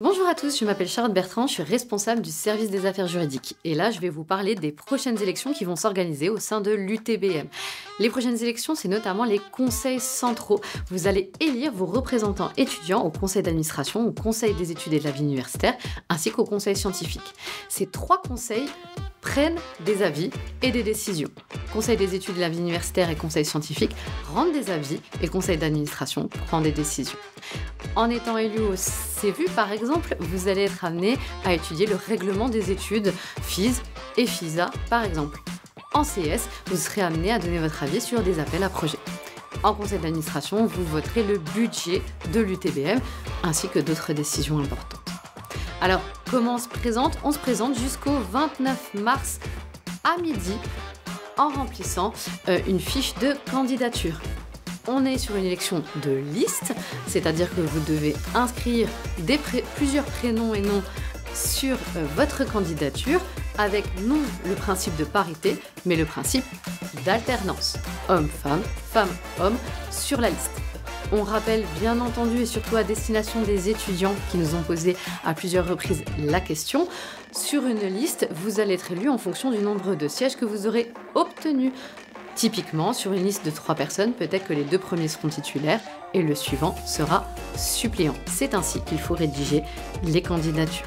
Bonjour à tous, je m'appelle Charlotte Bertrand, je suis responsable du service des affaires juridiques. Et là, je vais vous parler des prochaines élections qui vont s'organiser au sein de l'UTBM. Les prochaines élections, c'est notamment les conseils centraux. Vous allez élire vos représentants étudiants au conseil d'administration, au conseil des études et de la vie universitaire, ainsi qu'au conseil scientifique. Ces trois conseils prennent des avis et des décisions. Conseil des études de la vie universitaire et conseil scientifique rendent des avis et conseil d'administration prend des décisions. En étant élu au CEVU, par exemple, vous allez être amené à étudier le règlement des études FIS et FISA, par exemple. En CS, vous serez amené à donner votre avis sur des appels à projets. En conseil d'administration, vous voterez le budget de l'UTBM ainsi que d'autres décisions importantes. Alors, comment on se présente ? On se présente jusqu'au 29 mars à midi en remplissant une fiche de candidature. On est sur une élection de liste, c'est-à-dire que vous devez inscrire plusieurs prénoms et noms sur votre candidature avec non le principe de parité, mais le principe d'alternance. Homme-femme, femme-homme sur la liste. On rappelle bien entendu et surtout à destination des étudiants qui nous ont posé à plusieurs reprises la question. Sur une liste, vous allez être élu en fonction du nombre de sièges que vous aurez obtenus. Typiquement, sur une liste de 3 personnes, peut-être que les 2 premiers seront titulaires et le suivant sera suppléant. C'est ainsi qu'il faut rédiger les candidatures.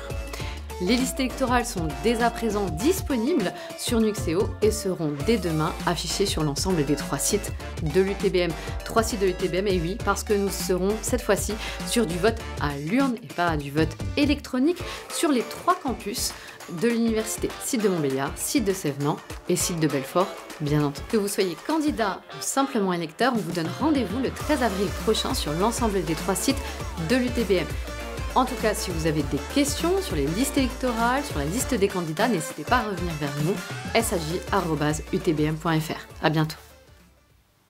Les listes électorales sont dès à présent disponibles sur Nuxeo et seront dès demain affichées sur l'ensemble des 3 sites de l'UTBM. 3 sites de l'UTBM, et oui, parce que nous serons cette fois-ci sur du vote à l'urne et pas du vote électronique sur les 3 campus de l'université. Site de Montbéliard, site de Sévenant et site de Belfort, bien entendu. Que vous soyez candidat ou simplement électeur, on vous donne rendez-vous le 13 avril prochain sur l'ensemble des 3 sites de l'UTBM. En tout cas, si vous avez des questions sur les listes électorales, sur la liste des candidats, n'hésitez pas à revenir vers nous, saj@utbm.fr. À bientôt.